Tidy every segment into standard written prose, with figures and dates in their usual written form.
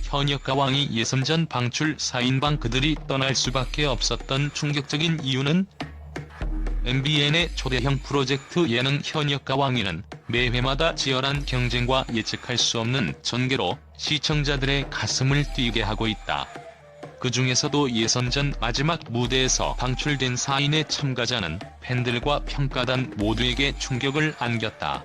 현역과 왕이 예선전 방출 4인방 그들이 떠날 수밖에 없었던 충격적인 이유는 MBN의 초대형 프로젝트 예능 현역과 왕이는 매회마다 치열한 경쟁과 예측할 수 없는 전개로 시청자들의 가슴을 뛰게 하고 있다. 그 중에서도 예선전 마지막 무대에서 방출된 4인의 참가자는 팬들과 평가단 모두에게 충격을 안겼다.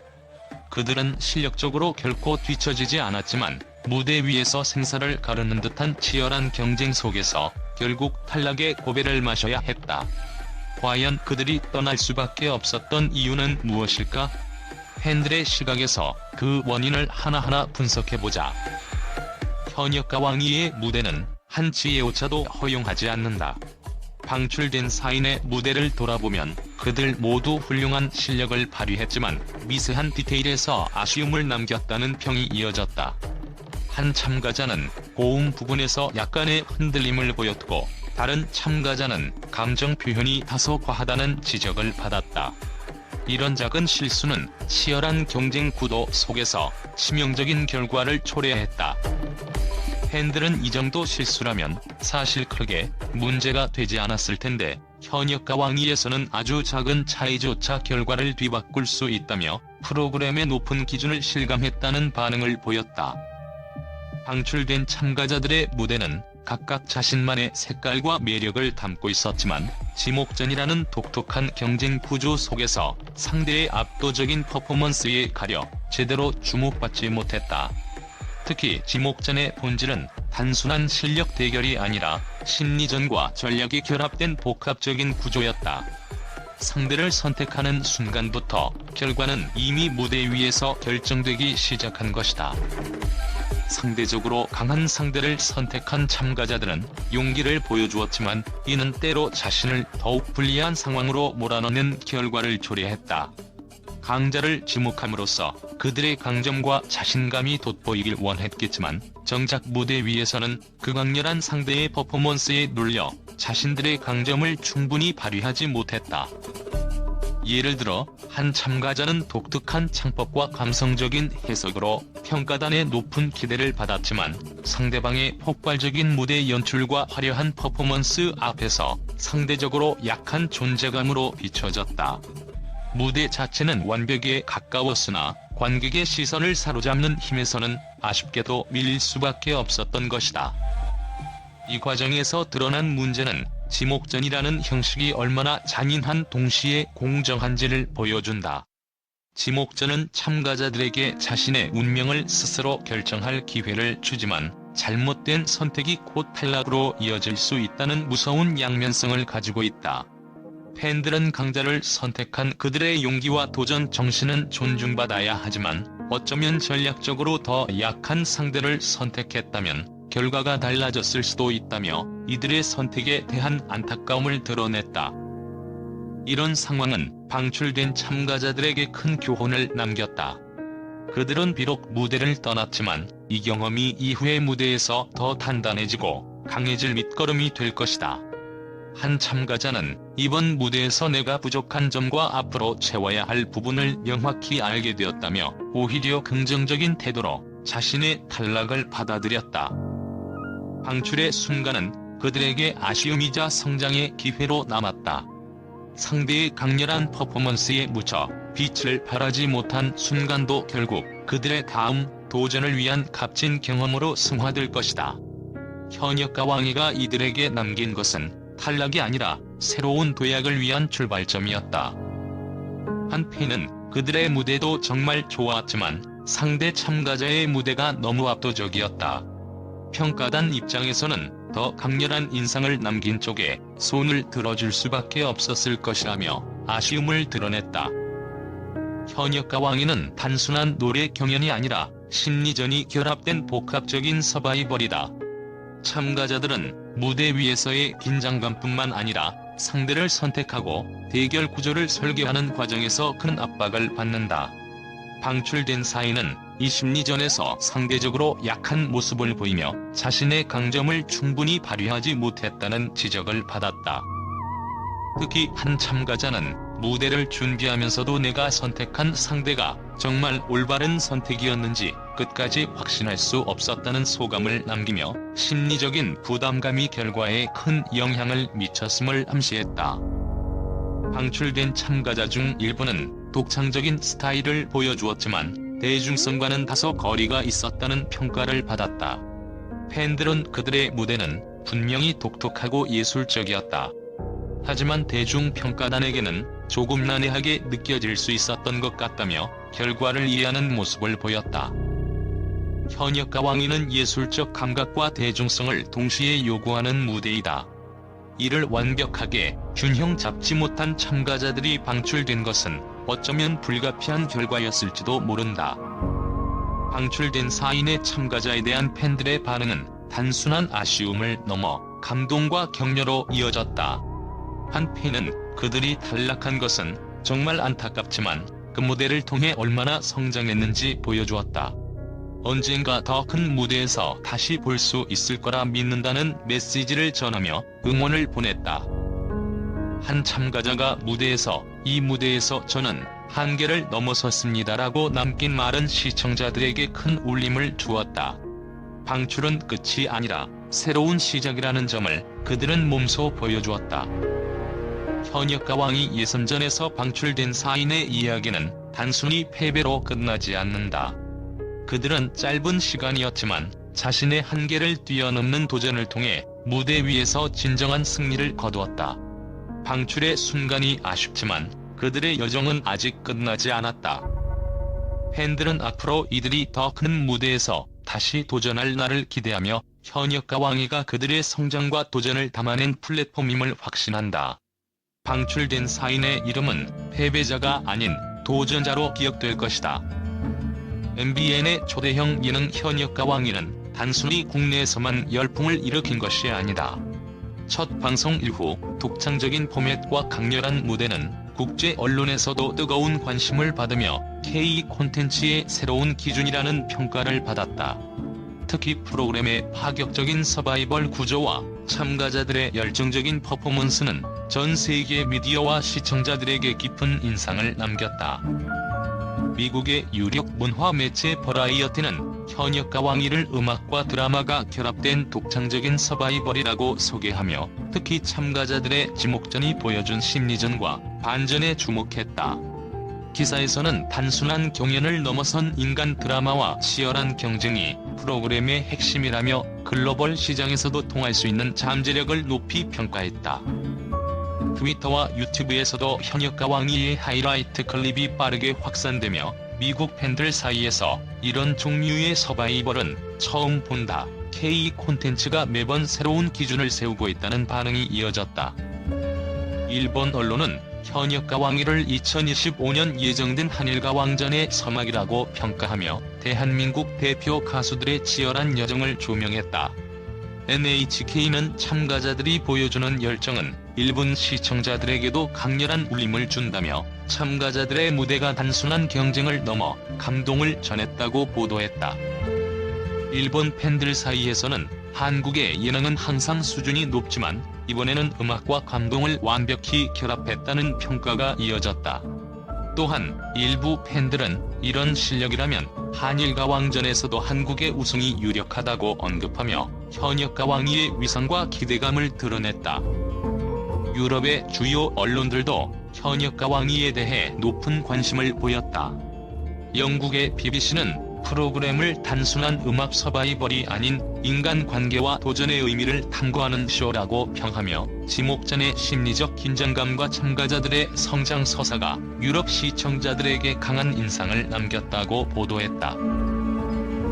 그들은 실력적으로 결코 뒤처지지 않았지만 무대 위에서 생사를 가르는 듯한 치열한 경쟁 속에서 결국 탈락의 고배를 마셔야 했다. 과연 그들이 떠날 수밖에 없었던 이유는 무엇일까? 팬들의 시각에서 그 원인을 하나하나 분석해보자. 현역과 왕이의 무대는 한치의 오차도 허용하지 않는다. 방출된 4인의 무대를 돌아보면 그들 모두 훌륭한 실력을 발휘했지만 미세한 디테일에서 아쉬움을 남겼다는 평이 이어졌다. 한 참가자는 고음 부분에서 약간의 흔들림을 보였고 다른 참가자는 감정 표현이 다소 과하다는 지적을 받았다. 이런 작은 실수는 치열한 경쟁 구도 속에서 치명적인 결과를 초래했다. 팬들은 이 정도 실수라면 사실 크게 문제가 되지 않았을 텐데 현역과 왕위에서는 아주 작은 차이조차 결과를 뒤바꿀 수 있다며 프로그램의 높은 기준을 실감했다는 반응을 보였다. 방출된 참가자들의 무대는 각각 자신만의 색깔과 매력을 담고 있었지만 지목전이라는 독특한 경쟁 구조 속에서 상대의 압도적인 퍼포먼스에 가려 제대로 주목받지 못했다. 특히 지목전의 본질은 단순한 실력 대결이 아니라 심리전과 전략이 결합된 복합적인 구조였다. 상대를 선택하는 순간부터 결과는 이미 무대 위에서 결정되기 시작한 것이다. 상대적으로 강한 상대를 선택한 참가자들은 용기를 보여주었지만 이는 때로 자신을 더욱 불리한 상황으로 몰아넣는 결과를 초래했다. 강자를 지목함으로써 그들의 강점과 자신감이 돋보이길 원했겠지만 정작 무대 위에서는 그 강렬한 상대의 퍼포먼스에 눌려 자신들의 강점을 충분히 발휘하지 못했다. 예를 들어 한 참가자는 독특한 창법과 감성적인 해석으로 평가단의 높은 기대를 받았지만 상대방의 폭발적인 무대 연출과 화려한 퍼포먼스 앞에서 상대적으로 약한 존재감으로 비춰졌다. 무대 자체는 완벽에 가까웠으나 관객의 시선을 사로잡는 힘에서는 아쉽게도 밀릴 수밖에 없었던 것이다. 이 과정에서 드러난 문제는 지목전이라는 형식이 얼마나 잔인한 동시에 공정한지를 보여준다. 지목전은 참가자들에게 자신의 운명을 스스로 결정할 기회를 주지만 잘못된 선택이 곧 탈락으로 이어질 수 있다는 무서운 양면성을 가지고 있다. 팬들은 강자를 선택한 그들의 용기와 도전 정신은 존중받아야 하지만 어쩌면 전략적으로 더 약한 상대를 선택했다면 결과가 달라졌을 수도 있다며 이들의 선택에 대한 안타까움을 드러냈다. 이런 상황은 방출된 참가자들에게 큰 교훈을 남겼다. 그들은 비록 무대를 떠났지만 이 경험이 이후의 무대에서 더 단단해지고 강해질 밑거름이 될 것이다. 한 참가자는 이번 무대에서 내가 부족한 점과 앞으로 채워야 할 부분을 명확히 알게 되었다며 오히려 긍정적인 태도로 자신의 탈락을 받아들였다. 방출의 순간은 그들에게 아쉬움이자 성장의 기회로 남았다. 상대의 강렬한 퍼포먼스에 묻혀 빛을 발하지 못한 순간도 결국 그들의 다음 도전을 위한 값진 경험으로 승화될 것이다. 현역과 왕위가 이들에게 남긴 것은 탈락이 아니라 새로운 도약을 위한 출발점이었다. 한 팬은 그들의 무대도 정말 좋았지만 상대 참가자의 무대가 너무 압도적이었다. 평가단 입장에서는 더 강렬한 인상을 남긴 쪽에 손을 들어줄 수밖에 없었을 것이라며 아쉬움을 드러냈다. 현역과 왕위는 단순한 노래 경연이 아니라 심리전이 결합된 복합적인 서바이벌이다. 참가자들은 무대 위에서의 긴장감뿐만 아니라 상대를 선택하고 대결 구조를 설계하는 과정에서 큰 압박을 받는다. 방출된 4인은 이 심리전에서 상대적으로 약한 모습을 보이며 자신의 강점을 충분히 발휘하지 못했다는 지적을 받았다. 특히 한 참가자는 무대를 준비하면서도 내가 선택한 상대가 정말 올바른 선택이었는지 끝까지 확신할 수 없었다는 소감을 남기며 심리적인 부담감이 결과에 큰 영향을 미쳤음을 암시했다. 방출된 참가자 중 일부는 독창적인 스타일을 보여주었지만 대중성과는 다소 거리가 있었다는 평가를 받았다. 팬들은 그들의 무대는 분명히 독특하고 예술적이었다. 하지만 대중평가단에게는 조금 난해하게 느껴질 수 있었던 것 같다며 결과를 이해하는 모습을 보였다. 현역가 왕위는 예술적 감각과 대중성을 동시에 요구하는 무대이다. 이를 완벽하게 균형 잡지 못한 참가자들이 방출된 것은 어쩌면 불가피한 결과였을지도 모른다. 방출된 4인의 참가자에 대한 팬들의 반응은 단순한 아쉬움을 넘어 감동과 격려로 이어졌다. 한 팬은 그들이 탈락한 것은 정말 안타깝지만 그 무대를 통해 얼마나 성장했는지 보여주었다. 언젠가 더 큰 무대에서 다시 볼 수 있을 거라 믿는다는 메시지를 전하며 응원을 보냈다. 한 참가자가 이 무대에서 저는 한계를 넘어섰습니다라고 남긴 말은 시청자들에게 큰 울림을 주었다. 방출은 끝이 아니라 새로운 시작이라는 점을 그들은 몸소 보여주었다. 현역가 왕이 예선전에서 방출된 4인의 이야기는 단순히 패배로 끝나지 않는다. 그들은 짧은 시간이었지만 자신의 한계를 뛰어넘는 도전을 통해 무대 위에서 진정한 승리를 거두었다. 방출의 순간이 아쉽지만 그들의 여정은 아직 끝나지 않았다. 팬들은 앞으로 이들이 더 큰 무대에서 다시 도전할 날을 기대하며 현역가 왕위가 그들의 성장과 도전을 담아낸 플랫폼임을 확신한다. 방출된 4인의 이름은 패배자가 아닌 도전자로 기억될 것이다. MBN의 초대형 예능 현역가 왕위는 단순히 국내에서만 열풍을 일으킨 것이 아니다. 첫 방송 이후 독창적인 포맷과 강렬한 무대는 국제 언론에서도 뜨거운 관심을 받으며 K 콘텐츠의 새로운 기준이라는 평가를 받았다. 특히 프로그램의 파격적인 서바이벌 구조와 참가자들의 열정적인 퍼포먼스는 전 세계 미디어와 시청자들에게 깊은 인상을 남겼다. 미국의 유력 문화 매체 버라이어티는 현역가 왕위를 음악과 드라마가 결합된 독창적인 서바이벌이라고 소개하며 특히 참가자들의 지목전이 보여준 심리전과 반전에 주목했다. 기사에서는 단순한 경연을 넘어선 인간 드라마와 치열한 경쟁이 프로그램의 핵심이라며 글로벌 시장에서도 통할 수 있는 잠재력을 높이 평가했다. 트위터와 유튜브에서도 현역가 왕위의 하이라이트 클립이 빠르게 확산되며 미국 팬들 사이에서 이런 종류의 서바이벌은 처음 본다. K 콘텐츠가 매번 새로운 기준을 세우고 있다는 반응이 이어졌다. 일본 언론은 현역가 왕위를 2025년 예정된 한일가 왕전의 서막이라고 평가하며 대한민국 대표 가수들의 치열한 여정을 조명했다. NHK는 참가자들이 보여주는 열정은 일본 시청자들에게도 강렬한 울림을 준다며 참가자들의 무대가 단순한 경쟁을 넘어 감동을 전했다고 보도했다. 일본 팬들 사이에서는 한국의 예능은 항상 수준이 높지만 이번에는 음악과 감동을 완벽히 결합했다는 평가가 이어졌다. 또한 일부 팬들은 이런 실력이라면 한일가 왕전에서도 한국의 우승이 유력하다고 언급하며 현역가 왕위의 위상과 기대감을 드러냈다. 유럽의 주요 언론들도 현역가 왕위에 대해 높은 관심을 보였다. 영국의 BBC는 프로그램을 단순한 음악 서바이벌이 아닌 인간관계와 도전의 의미를 탐구하는 쇼라고 평하며 지목전의 심리적 긴장감과 참가자들의 성장 서사가 유럽 시청자들에게 강한 인상을 남겼다고 보도했다.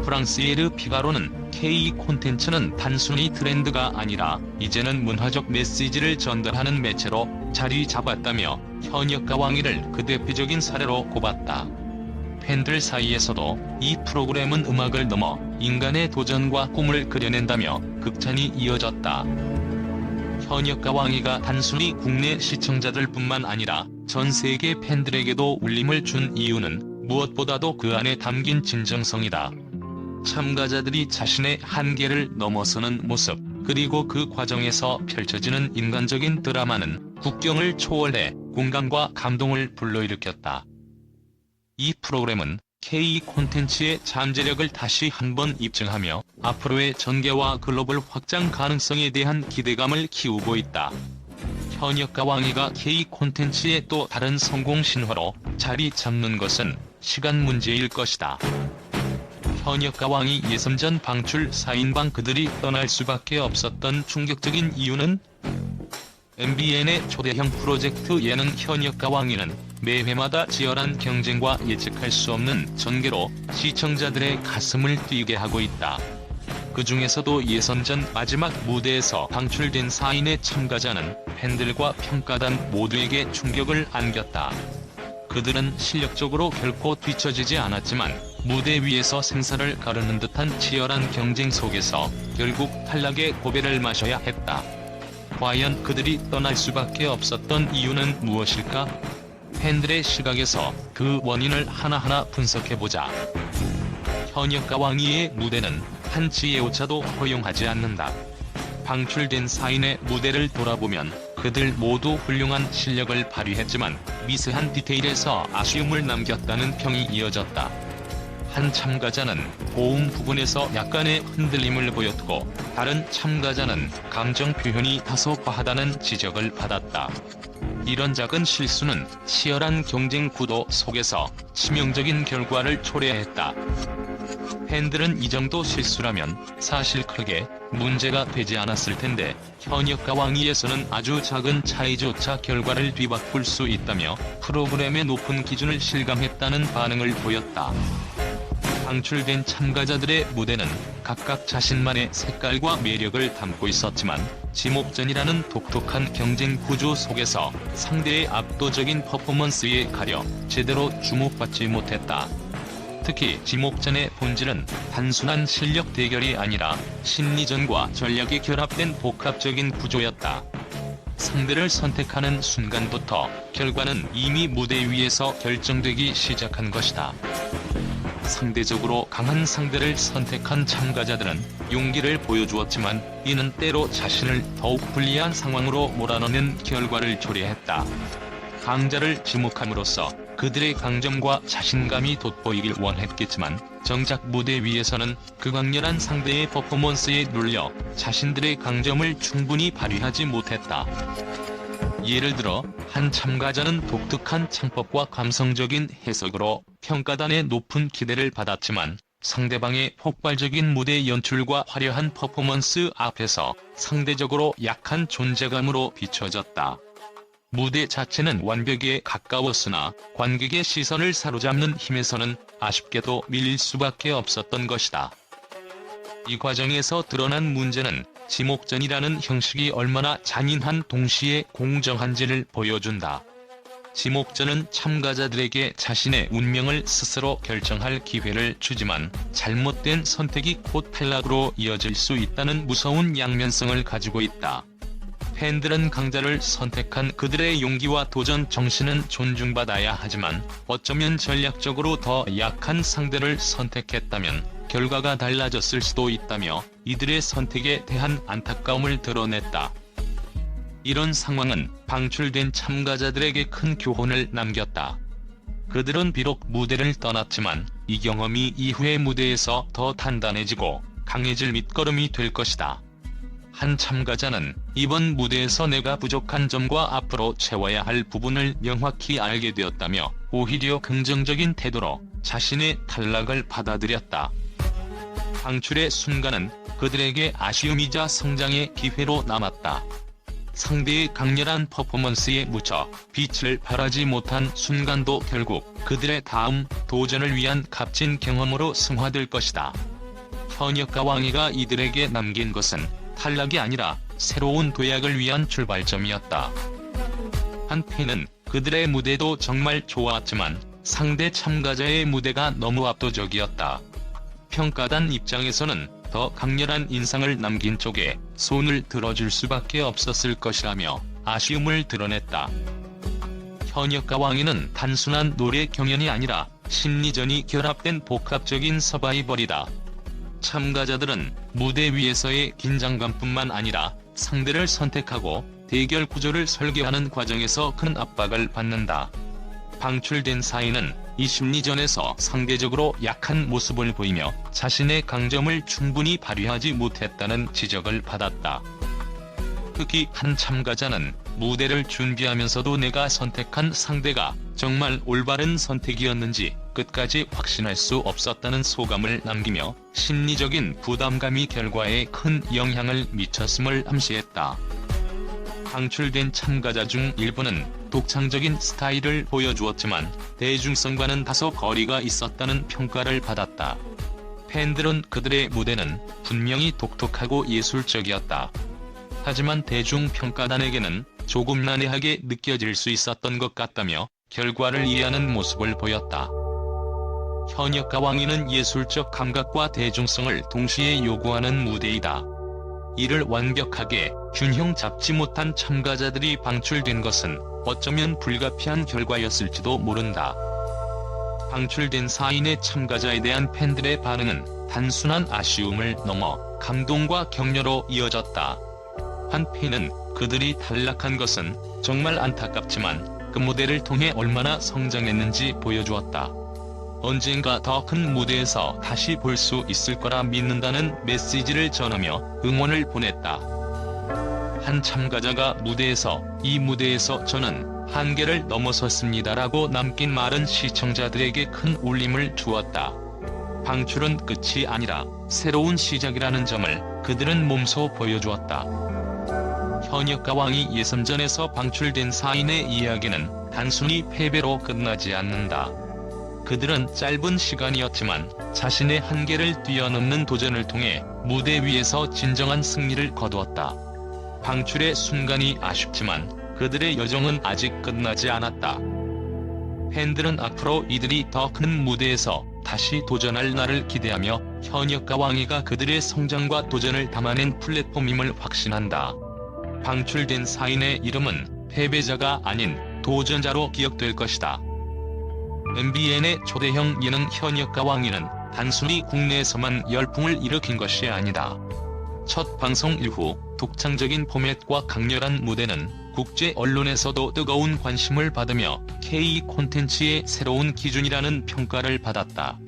프랑스의 르 피가로는 K 콘텐츠는 단순히 트렌드가 아니라 이제는 문화적 메시지를 전달하는 매체로 자리 잡았다며 현역가 왕위를 그 대표적인 사례로 꼽았다. 팬들 사이에서도 이 프로그램은 음악을 넘어 인간의 도전과 꿈을 그려낸다며 극찬이 이어졌다. 현역가 왕위가 단순히 국내 시청자들뿐만 아니라 전 세계 팬들에게도 울림을 준 이유는 무엇보다도 그 안에 담긴 진정성이다. 참가자들이 자신의 한계를 넘어서는 모습, 그리고 그 과정에서 펼쳐지는 인간적인 드라마는 국경을 초월해 공감과 감동을 불러일으켰다. 이 프로그램은 K 콘텐츠의 잠재력을 다시 한번 입증하며 앞으로의 전개와 글로벌 확장 가능성에 대한 기대감을 키우고 있다. 현역과 왕이가 K 콘텐츠의 또 다른 성공 신화로 자리 잡는 것은 시간 문제일 것이다. 현역과 왕이 예선전 방출 4인방 그들이 떠날 수밖에 없었던 충격적인 이유는 MBN의 초대형 프로젝트 예능 현역과 왕이는 매회마다 치열한 경쟁과 예측할 수 없는 전개로 시청자들의 가슴을 뛰게 하고 있다. 그 중에서도 예선전 마지막 무대에서 방출된 4인의 참가자는 팬들과 평가단 모두에게 충격을 안겼다. 그들은 실력적으로 결코 뒤처지지 않았지만 무대 위에서 생사를 가르는 듯한 치열한 경쟁 속에서 결국 탈락의 고배를 마셔야 했다. 과연 그들이 떠날 수밖에 없었던 이유는 무엇일까? 팬들의 시각에서 그 원인을 하나하나 분석해보자. 현역과 왕이의 무대는 한치의 오차도 허용하지 않는다. 방출된 4인의 무대를 돌아보면 그들 모두 훌륭한 실력을 발휘했지만 미세한 디테일에서 아쉬움을 남겼다는 평이 이어졌다. 한 참가자는 고음 부분에서 약간의 흔들림을 보였고 다른 참가자는 감정 표현이 다소 과하다는 지적을 받았다. 이런 작은 실수는 치열한 경쟁 구도 속에서 치명적인 결과를 초래했다. 팬들은 이 정도 실수라면 사실 크게 문제가 되지 않았을 텐데 현역과 왕위에서는 아주 작은 차이조차 결과를 뒤바꿀 수 있다며 프로그램의 높은 기준을 실감했다는 반응을 보였다. 방출된 참가자들의 무대는 각각 자신만의 색깔과 매력을 담고 있었지만 지목전이라는 독특한 경쟁 구조 속에서 상대의 압도적인 퍼포먼스에 가려 제대로 주목받지 못했다. 특히 지목전의 본질은 단순한 실력 대결이 아니라 심리전과 전략이 결합된 복합적인 구조였다. 상대를 선택하는 순간부터 결과는 이미 무대 위에서 결정되기 시작한 것이다. 상대적으로 강한 상대를 선택한 참가자들은 용기를 보여주었지만 이는 때로 자신을 더욱 불리한 상황으로 몰아넣는 결과를 초래했다. 강자를 지목함으로써 그들의 강점과 자신감이 돋보이길 원했겠지만 정작 무대 위에서는 그 강렬한 상대의 퍼포먼스에 눌려 자신들의 강점을 충분히 발휘하지 못했다. 예를 들어 한 참가자는 독특한 창법과 감성적인 해석으로 평가단의 높은 기대를 받았지만 상대방의 폭발적인 무대 연출과 화려한 퍼포먼스 앞에서 상대적으로 약한 존재감으로 비춰졌다. 무대 자체는 완벽에 가까웠으나 관객의 시선을 사로잡는 힘에서는 아쉽게도 밀릴 수밖에 없었던 것이다. 이 과정에서 드러난 문제는 지목전이라는 형식이 얼마나 잔인한 동시에 공정한지를 보여준다. 지목전은 참가자들에게 자신의 운명을 스스로 결정할 기회를 주지만 잘못된 선택이 곧 탈락으로 이어질 수 있다는 무서운 양면성을 가지고 있다. 팬들은 강자를 선택한 그들의 용기와 도전 정신은 존중받아야 하지만 어쩌면 전략적으로 더 약한 상대를 선택했다면 결과가 달라졌을 수도 있다며 이들의 선택에 대한 안타까움을 드러냈다. 이런 상황은 방출된 참가자들에게 큰 교훈을 남겼다. 그들은 비록 무대를 떠났지만 이 경험이 이후의 무대에서 더 단단해지고 강해질 밑거름이 될 것이다. 한 참가자는 이번 무대에서 내가 부족한 점과 앞으로 채워야 할 부분을 명확히 알게 되었다며 오히려 긍정적인 태도로 자신의 탈락을 받아들였다. 방출의 순간은 그들에게 아쉬움이자 성장의 기회로 남았다. 상대의 강렬한 퍼포먼스에 묻혀 빛을 발하지 못한 순간도 결국 그들의 다음 도전을 위한 값진 경험으로 승화될 것이다. 현역과 왕이가 이들에게 남긴 것은 탈락이 아니라 새로운 도약을 위한 출발점이었다. 한 팬은 그들의 무대도 정말 좋았지만 상대 참가자의 무대가 너무 압도적이었다. 평가단 입장에서는 더 강렬한 인상을 남긴 쪽에 손을 들어줄 수밖에 없었을 것이라며 아쉬움을 드러냈다. 현역과 왕이는 단순한 노래 경연이 아니라 심리전이 결합된 복합적인 서바이벌이다. 참가자들은 무대 위에서의 긴장감뿐만 아니라 상대를 선택하고 대결 구조를 설계하는 과정에서 큰 압박을 받는다. 방출된 사인은 이 심리전에서 상대적으로 약한 모습을 보이며 자신의 강점을 충분히 발휘하지 못했다는 지적을 받았다. 특히 한 참가자는 무대를 준비하면서도 내가 선택한 상대가 정말 올바른 선택이었는지 끝까지 확신할 수 없었다는 소감을 남기며 심리적인 부담감이 결과에 큰 영향을 미쳤음을 암시했다. 방출된 참가자 중 일부는 독창적인 스타일을 보여주었지만 대중성과는 다소 거리가 있었다는 평가를 받았다. 팬들은 그들의 무대는 분명히 독특하고 예술적이었다. 하지만 대중평가단에게는 조금 난해하게 느껴질 수 있었던 것 같다며 결과를 이해하는 모습을 보였다. 현역과 왕위는 예술적 감각과 대중성을 동시에 요구하는 무대이다. 이를 완벽하게 균형 잡지 못한 참가자들이 방출된 것은 어쩌면 불가피한 결과였을지도 모른다. 방출된 4인의 참가자에 대한 팬들의 반응은 단순한 아쉬움을 넘어 감동과 격려로 이어졌다. 한 팬은 그들이 탈락한 것은 정말 안타깝지만 그 무대를 통해 얼마나 성장했는지 보여주었다. 언젠가 더 큰 무대에서 다시 볼 수 있을 거라 믿는다는 메시지를 전하며 응원을 보냈다. 한 참가자가 이 무대에서 저는 한계를 넘어섰습니다라고 남긴 말은 시청자들에게 큰 울림을 주었다. 방출은 끝이 아니라 새로운 시작이라는 점을 그들은 몸소 보여주었다. 현역과 왕이 예선전에서 방출된 4인의 이야기는 단순히 패배로 끝나지 않는다. 그들은 짧은 시간이었지만 자신의 한계를 뛰어넘는 도전을 통해 무대 위에서 진정한 승리를 거두었다. 방출의 순간이 아쉽지만 그들의 여정은 아직 끝나지 않았다. 팬들은 앞으로 이들이 더 큰 무대에서 다시 도전할 날을 기대하며 현역과 왕위가 그들의 성장과 도전을 담아낸 플랫폼임을 확신한다. 방출된 4인의 이름은 패배자가 아닌 도전자로 기억될 것이다. MBN의 초대형 예능 현역과 왕위는 단순히 국내에서만 열풍을 일으킨 것이 아니다. 첫 방송 이후 독창적인 포맷과 강렬한 무대는 국제 언론에서도 뜨거운 관심을 받으며 K 콘텐츠의 새로운 기준이라는 평가를 받았다.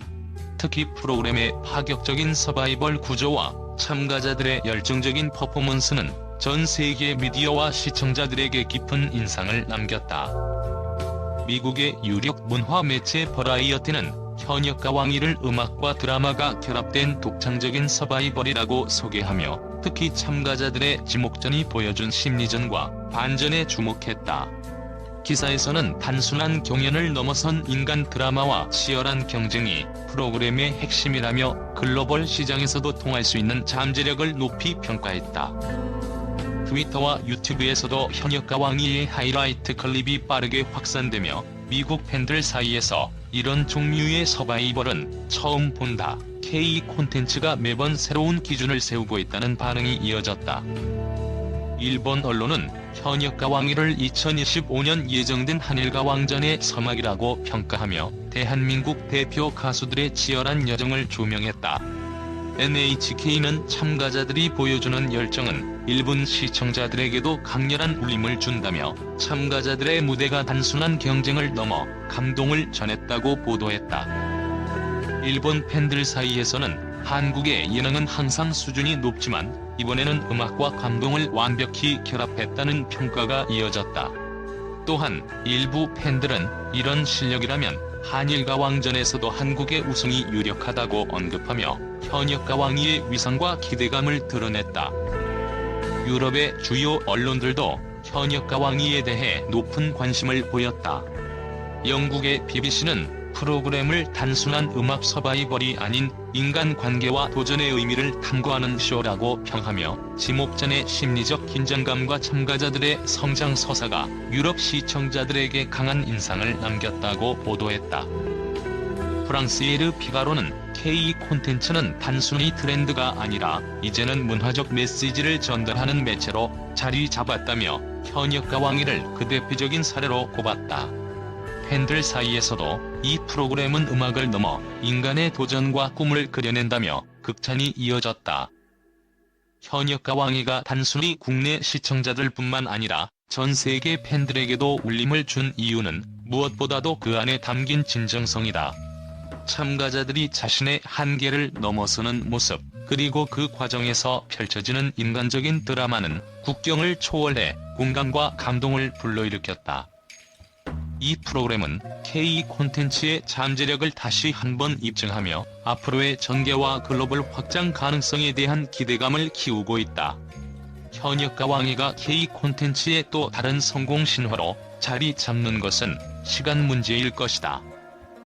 특히 프로그램의 파격적인 서바이벌 구조와 참가자들의 열정적인 퍼포먼스는 전 세계 미디어와 시청자들에게 깊은 인상을 남겼다. 미국의 유력 문화 매체 버라이어티는 현역과 왕위를 음악과 드라마가 결합된 독창적인 서바이벌이라고 소개하며 특히 참가자들의 지목전이 보여준 심리전과 반전에 주목했다. 기사에서는 단순한 경연을 넘어선 인간 드라마와 치열한 경쟁이 프로그램의 핵심이라며 글로벌 시장에서도 통할 수 있는 잠재력을 높이 평가했다. 트위터와 유튜브에서도 현역과 왕위의 하이라이트 클립이 빠르게 확산되며 미국 팬들 사이에서 이런 종류의 서바이벌은 처음 본다. K 콘텐츠가 매번 새로운 기준을 세우고 있다는 반응이 이어졌다. 일본 언론은 현역과 왕위를 2025년 예정된 한일과 왕전의 서막이라고 평가하며 대한민국 대표 가수들의 치열한 여정을 조명했다. NHK는 참가자들이 보여주는 열정은 일본 시청자들에게도 강렬한 울림을 준다며 참가자들의 무대가 단순한 경쟁을 넘어 감동을 전했다고 보도했다. 일본 팬들 사이에서는 한국의 예능은 항상 수준이 높지만 이번에는 음악과 감동을 완벽히 결합했다는 평가가 이어졌다. 또한 일부 팬들은 이런 실력이라면 한일과 왕전에서도 한국의 우승이 유력하다고 언급하며 현역과 왕위의 위상과 기대감을 드러냈다. 유럽의 주요 언론들도 현역과 왕위에 대해 높은 관심을 보였다. 영국의 BBC는 프로그램을 단순한 음악 서바이벌이 아닌 인간관계와 도전의 의미를 탐구하는 쇼라고 평하며 지목전의 심리적 긴장감과 참가자들의 성장 서사가 유럽 시청자들에게 강한 인상을 남겼다고 보도했다. 프랑스의 르 피가로는 K 콘텐츠는 단순히 트렌드가 아니라 이제는 문화적 메시지를 전달하는 매체로 자리 잡았다며 현역과 왕위를 그 대표적인 사례로 꼽았다. 팬들 사이에서도 이 프로그램은 음악을 넘어 인간의 도전과 꿈을 그려낸다며 극찬이 이어졌다. 현역가 왕이가 단순히 국내 시청자들뿐만 아니라 전 세계 팬들에게도 울림을 준 이유는 무엇보다도 그 안에 담긴 진정성이다. 참가자들이 자신의 한계를 넘어서는 모습, 그리고 그 과정에서 펼쳐지는 인간적인 드라마는 국경을 초월해 공감과 감동을 불러일으켰다. 이 프로그램은 K 콘텐츠의 잠재력을 다시 한번 입증하며 앞으로의 전개와 글로벌 확장 가능성에 대한 기대감을 키우고 있다. 현역가 왕이가 K 콘텐츠의 또 다른 성공 신화로 자리 잡는 것은 시간 문제일 것이다.